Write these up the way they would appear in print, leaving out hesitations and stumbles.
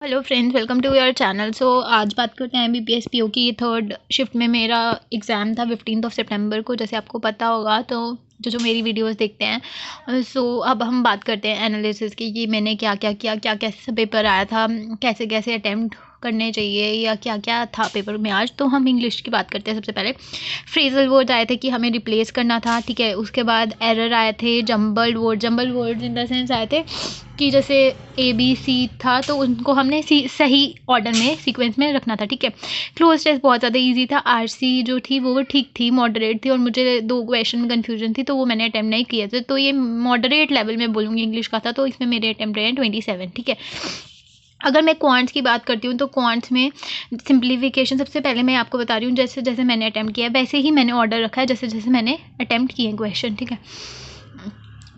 Hello friends, welcome to your channel. आज बात करते हैं एमबीबीएस पीओ की। थर्ड शिफ्ट में मेरा एग्ज़ाम था 15 सितंबर को, जैसे आपको पता होगा। तो जो मेरी वीडियोस देखते हैं, अब हम बात करते हैं एनालिसिस की कि मैंने क्या क्या किया, क्या कैसे पेपर आया था, कैसे कैसे अटैम्प्ट करने चाहिए या क्या क्या था पेपर में। आज तो हम इंग्लिश की बात करते हैं। सबसे पहले फ्रेजल वर्ड आए थे कि हमें रिप्लेस करना था, ठीक है। उसके बाद एरर आए थे, jumble word in the sense आए थे कि जैसे ए बी सी था तो उनको हमने सही ऑर्डर में सीक्वेंस में रखना था, ठीक है। क्लोज टेस्ट बहुत ज़्यादा इजी था। आरसी जो थी वो ठीक थी, मॉडरेट थी, और मुझे 2 क्वेश्चन में कन्फ्यूजन थी तो वो मैंने अटैम्प्ट नहीं किए थे। तो ये मॉडरेट लेवल में बोलूँगी इंग्लिश का था, तो इसमें मेरे अटैम्प्ट रहे हैं 27, ठीक है। अगर मैं क्वांट्स की बात करती हूँ तो क्वांट्स में सिंप्लीफिकेशन सबसे पहले मैं आपको बता रही हूँ, जैसे जैसे मैंने अटैम्प्ट किया वैसे ही मैंने ऑर्डर रखा है, जैसे जैसे मैंने अटैम्प्ट किए क्वेश्चन, ठीक है।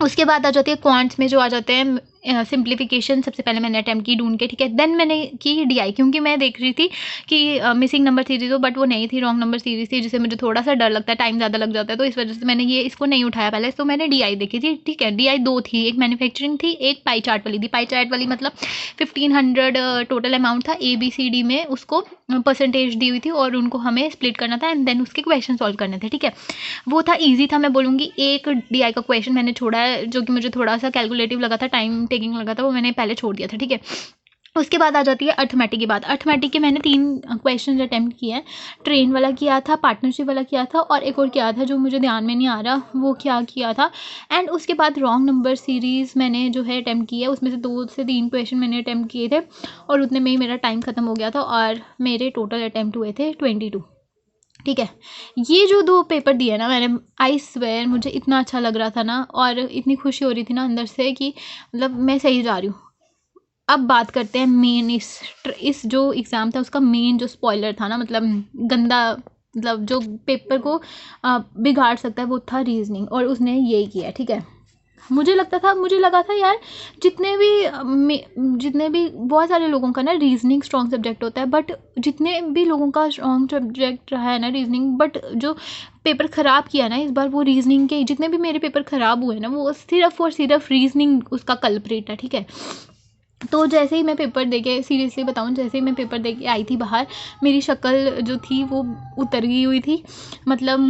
उसके बाद आ जाती है क्वांट्स में जो आ जाते हैं सिंप्लीफिकेशन। सबसे पहले मैंने अटैम्प्ट की ढूंढ के, ठीक है। देन मैंने की डीआई, क्योंकि मैं देख रही थी कि मिसिंग नंबर सीरीज हो, बट वो नहीं थी, रॉन्ग नंबर सीरीज थी, जिससे मुझे थोड़ा सा डर लगता है, टाइम ज़्यादा लग जाता है। तो इस वजह से मैंने इसको नहीं उठाया पहले। तो मैंने डीआई देखी थी, ठीक है। डीआई 2 थी, एक मैन्युफैक्चरिंग थी, एक पाई चार्ट वाली थी। पाई चार्ट वाली मतलब 1500 टोटल अमाउंट था, ABCD में उसको परसेंटेज दी हुई थी और उनको हमें स्प्लिट करना था एंड देन उसके क्वेश्चन सॉल्व करने थे, ठीक है। वो था ईजी था, मैं बोलूँगी। एक डीआई का क्वेश्चन मैंने छोड़ा है जो कि मुझे थोड़ा सा कैलकुलेटिव लगा था, टाइम टेकिंग लगा था, वो मैंने पहले छोड़ दिया था, ठीक है। उसके बाद आ जाती है अर्थमेटिक की बात। अर्थमेटिक के मैंने 3 क्वेश्चन अटैम्प्ट किए हैं। ट्रेन वाला किया था, पार्टनरशिप वाला किया था, और एक और किया था जो मुझे ध्यान में नहीं आ रहा वो क्या किया था। एंड उसके बाद रॉन्ग नंबर सीरीज़ मैंने जो है अटैम्प्ट किया है, उसमें से 2 से 3 क्वेश्चन मैंने अटैम्प्ट किए थे और उतने में ही मेरा टाइम ख़त्म हो गया था और मेरे टोटल अटैम्प्ट हुए थे 22, ठीक है। ये जो 2 पेपर दिए ना मैंने, आई स्वेयर मुझे इतना अच्छा लग रहा था ना, और इतनी खुशी हो रही थी ना अंदर से कि मतलब मैं सही जा रही हूँ। अब बात करते हैं मेन इस जो एग्ज़ाम था उसका मेन जो स्पॉइलर था ना, मतलब गंदा, मतलब जो पेपर को बिगाड़ सकता है, वो था रीजनिंग, और उसने यही किया, ठीक है। मुझे लगा था यार, जितने भी बहुत सारे लोगों का ना रीजनिंग स्ट्रॉन्ग सब्जेक्ट होता है, बट जितने भी लोगों का स्ट्रॉन्ग सब्जेक्ट रहा है ना रीजनिंग, बट जो पेपर ख़राब किया ना इस बार, वो रीजनिंग के जितने भी मेरे पेपर ख़राब हुए ना, वो सिर्फ और सिर्फ रीजनिंग उसका कल्प्रिट है, ठीक है। तो जैसे ही मैं पेपर देके, सीरियसली बताऊँ, जैसे ही मैं पेपर देके आई थी बाहर, मेरी शक्ल जो थी वो उतर गई हुई थी। मतलब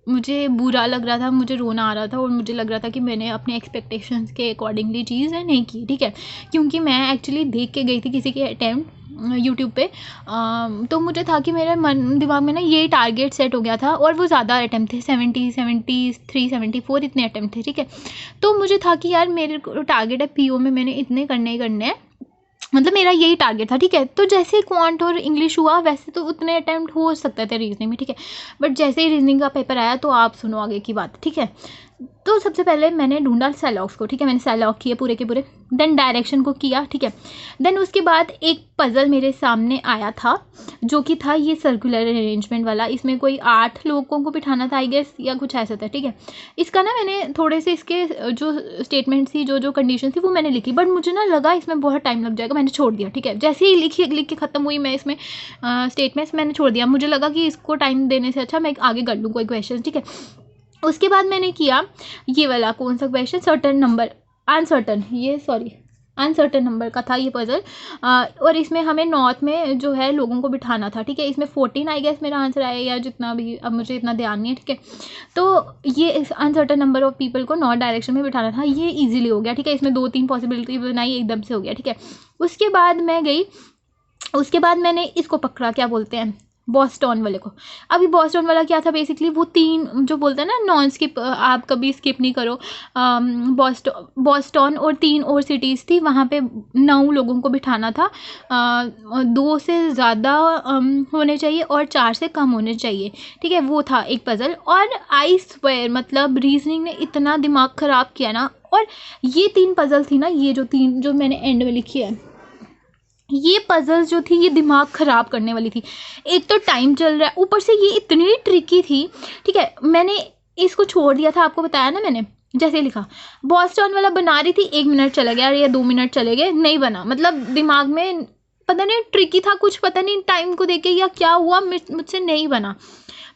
मुझे बुरा लग रहा था, मुझे रोना आ रहा था, और मुझे लग रहा था कि मैंने अपने एक्सपेक्टेशंस के अकॉर्डिंगली चीज़ें नहीं की, ठीक है। क्योंकि मैं एक्चुअली देख के गई थी किसी के अटैम्प्ट यूट्यूब पे, तो मुझे था कि मेरे मन दिमाग में ना ये टारगेट सेट हो गया था, और वो ज़्यादा अटैम्प्ट थे, 73, 74 इतने अटैम्प्ट थे, ठीक है। तो मुझे था कि यार मेरे को टारगेट है पीओ में, मैंने इतने करने ही करने हैं, मतलब मेरा यही टारगेट था, ठीक है। तो जैसे ही क्वांट और इंग्लिश हुआ, वैसे तो उतने अटैम्प्ट हो सकते थे रीजनिंग में, ठीक है। बट जैसे ही रीजनिंग का पेपर आया तो आप सुनो आगे की बात, ठीक है। तो सबसे पहले मैंने ढूंढा सेलॉक्स को, ठीक है। मैंने सेलॉक किए पूरे के पूरे, देन डायरेक्शन को किया, ठीक है। देन उसके बाद एक पज़ल मेरे सामने आया था जो कि था ये सर्कुलर अरेंजमेंट वाला। इसमें कोई 8 लोगों को बिठाना था, आई गेस, या कुछ ऐसा था, ठीक है। इसका ना मैंने थोड़े से इसके जो स्टेटमेंट थी, जो जो कंडीशन थी, वो मैंने लिखी, बट मुझे ना लगा इसमें बहुत टाइम लग जाएगा, मैंने छोड़ दिया, ठीक है। जैसे ही लिख के ख़त्म हुई मैं इसमें स्टेटमेंट्स, मैंने छोड़ दिया। मुझे लगा कि इसको टाइम देने से अच्छा मैं आगे कर लूँ कोई क्वेश्चन, ठीक है। उसके बाद मैंने किया ये वाला, कौन सा question, certain number, uncertain number का था ये पजल। और इसमें हमें नॉर्थ में जो है लोगों को बिठाना था, ठीक है। इसमें 14 आई गेस मेरा आंसर आया, या जितना भी, अब मुझे इतना ध्यान नहीं है, ठीक है। तो ये अनसर्टन नंबर ऑफ पीपल को नॉर्थ डायरेक्शन में बिठाना था, ये ईजिली हो गया, ठीक है। इसमें 2-3 पॉसिबिलिटी बनाई, एकदम से हो गया, ठीक है। उसके बाद मैं गई, उसके बाद मैंने इसको पकड़ा, क्या बोलते हैं, बॉस्टन वाले को। अभी बॉस्टन वाला क्या था, बेसिकली वो 3 जो बोलते हैं ना नॉन स्किप, आप कभी स्किप नहीं करो। बॉस्टन और 3 और सिटीज़ थी, वहाँ पे 9 लोगों को बिठाना था। 2 से ज़्यादा होने चाहिए और 4 से कम होने चाहिए, ठीक है। वो था एक पज़ल, और आई स्वेयर मतलब रीजनिंग ने इतना दिमाग ख़राब किया ना। और ये 3 पज़ल थी ना, ये जो 3 जो मैंने एंड में लिखी है, ये पजल्स जो थी ये दिमाग ख़राब करने वाली थी। एक तो टाइम चल रहा है, ऊपर से ये इतनी ट्रिकी थी, ठीक है। मैंने इसको छोड़ दिया था, आपको बताया ना मैंने। जैसे लिखा बॉस्टन वाला बना रही थी, 1 मिनट चले गया या 2 मिनट चले गए, नहीं बना, मतलब दिमाग में पता नहीं ट्रिकी था कुछ, पता नहीं टाइम को देके या क्या हुआ, मुझसे नहीं बना।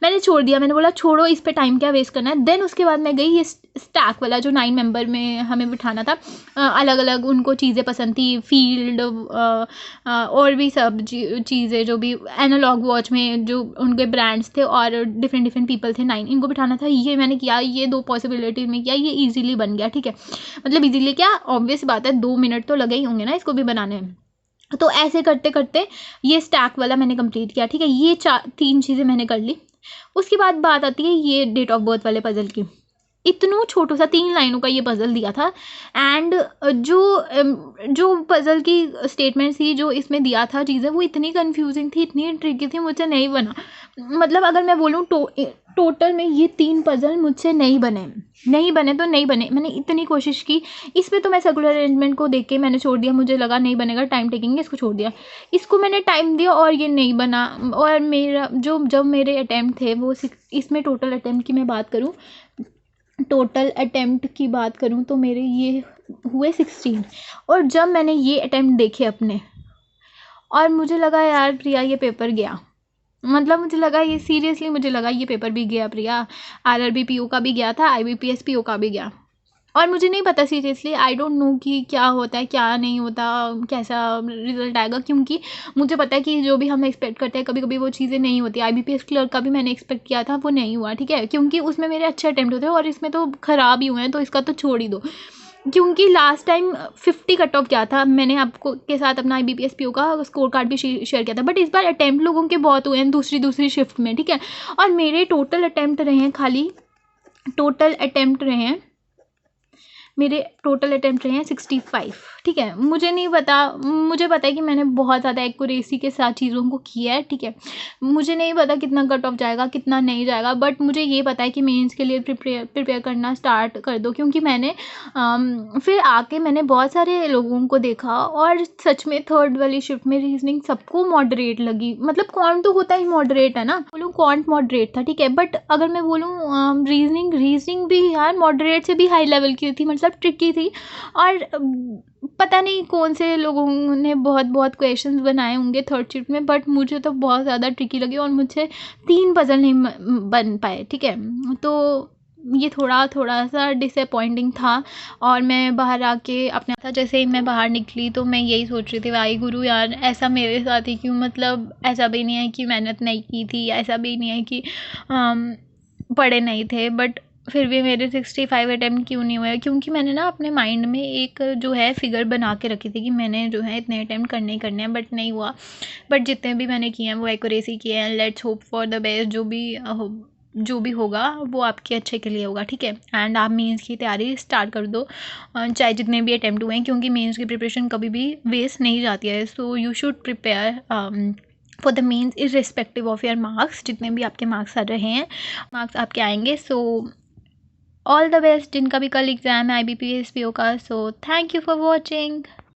मैंने छोड़ दिया, मैंने बोला छोड़ो, इस पे टाइम क्या वेस्ट करना है। देन उसके बाद मैं गई ये स्टैक वाला जो 9 मेंबर में हमें बिठाना था, अलग अलग उनको चीज़ें पसंद थी, फील्ड और भी सब चीज़ें जो भी एनालॉग वॉच में जो उनके ब्रांड्स थे और डिफरेंट डिफरेंट पीपल थे, 9 इनको बिठाना था। ये मैंने किया, ये 2 पॉसिबिलिटी में किया, ये ईजिली बन गया, ठीक है। मतलब ईजिली क्या, ऑब्वियस बात है 2 मिनट तो लगे ही होंगे ना इसको भी बनाने में। तो ऐसे करते करते ये स्टैक वाला मैंने कंप्लीट किया, ठीक है। ये 3 चीज़ें मैंने कर ली। उसके बाद बात आती है ये डेट ऑफ बर्थ वाले पजल की। इतना छोटा सा 3 लाइनों का ये पजल दिया था एंड जो पजल की स्टेटमेंट थी, जो इसमें दिया था चीज़ें, वो इतनी कंफ्यूजिंग थी, इतनी ट्रिकी थी, मुझसे नहीं बना। मतलब अगर मैं बोलूँ टोटल में ये 3 पजल मुझसे नहीं बने तो नहीं बने। मैंने इतनी कोशिश की, इस पे तो मैं सर्कुलर अरेंजमेंट को देख के मैंने छोड़ दिया, मुझे लगा नहीं बनेगा, टाइम टेकिंग, इसको छोड़ दिया। इसको मैंने टाइम दिया और ये नहीं बना। और मेरा जब मेरे अटैम्प्ट थे वो इसमें टोटल अटैम्प्ट की मैं बात करूँ, टोटल अटैम्प्ट की बात करूँ तो मेरे ये हुए 16। और जब मैंने ये अटैम्प्ट देखे अपने, और मुझे लगा यार प्रिया ये पेपर गया, मतलब मुझे लगा ये सीरियसली, मुझे लगा ये पेपर भी गया प्रिया। आरआरबी पीओ का भी गया था, आईबीपीएस पीओ का भी गया। और मुझे नहीं पता सीरियसली, आई डोंट नो कि क्या होता है क्या नहीं होता, कैसा रिजल्ट आएगा, क्योंकि मुझे पता है कि जो भी हम एक्सपेक्ट करते हैं कभी कभी वो चीज़ें नहीं होती। आईबीपीएस क्लर्क का भी मैंने एक्सपेक्ट किया था, वो नहीं हुआ, ठीक है, क्योंकि उसमें मेरे अच्छे अटैम्प्ट होते हैं और इसमें तो ख़राब ही हुए हैं, तो इसका तो छोड़ ही दो। क्योंकि लास्ट टाइम 50 कट ऑफ क्या था, मैंने आपको के साथ अपना IBPS PO का स्कोर कार्ड भी शेयर किया था, बट इस बार अटैम्प्ट लोगों के बहुत हुए हैं दूसरी शिफ्ट में, ठीक है। और मेरे टोटल अटैम्प्ट रहे हैं, खाली टोटल अटैम्प्ट रहे हैं, मेरे टोटल अटैम्प्ट रहे हैं 65, ठीक है। मुझे पता है कि मैंने बहुत ज़्यादा एक्यूरेसी के साथ चीज़ों को किया है, ठीक है। मुझे नहीं पता कितना कट ऑफ जाएगा कितना नहीं जाएगा, बट मुझे ये पता है कि मेंस के लिए प्रिपेयर करना स्टार्ट कर दो, क्योंकि मैंने फिर आके मैंने बहुत सारे लोगों को देखा और सच में थर्ड वाली शिफ्ट में रीजनिंग सबको मॉडरेट लगी। मतलब कौन तो होता ही मॉडरेट है ना, बोलूँ कौन मॉडरेट था, ठीक है, बट अगर मैं बोलूँ रीजनिंग भी यार मॉडरेट से भी हाई लेवल की थी, मतलब ट्रिकी थी। और पता नहीं कौन से लोगों ने बहुत बहुत क्वेश्चंस बनाए होंगे थर्ड शिफ्ट में, बट मुझे तो बहुत ज़्यादा ट्रिकी लगी और मुझसे 3 पजल नहीं बन पाए, ठीक है। तो ये थोड़ा सा डिसअपॉइंटिंग था। और मैं बाहर आके अपने था, जैसे ही मैं बाहर निकली तो मैं यही सोच रही थी, वाहे गुरु यार ऐसा मेरे साथ ही क्यों, मतलब ऐसा भी नहीं है कि मेहनत नहीं की थी, ऐसा भी नहीं है कि पढ़े नहीं थे, बट फिर भी मेरे 65 अटैम्प्ट क्यों नहीं हुए, क्योंकि मैंने ना अपने माइंड में एक जो है फिगर बना के रखी थी कि मैंने जो है इतने अटैम्प्ट करने ही करने हैं, बट नहीं हुआ। बट जितने भी मैंने किए हैं वो एक्यूरेसी किए हैं। Let's hope for the best, जो भी होगा वो आपके अच्छे के लिए होगा, ठीक है। एंड आप मेंस की तैयारी स्टार्ट कर दो, चाहे जितने भी अटैम्प्ट हुए हैं, क्योंकि मेंस की प्रिपरेशन कभी भी वेस्ट नहीं जाती है। So you should prepare for the mains irrespective of your marks, जितने भी आपके मार्क्स आ रहे हैं, मार्क्स आपके आएंगे। सो ऑल द बेस्ट जिनका भी कल एग्ज़ाम है IBPS PO का। So thank you for watching.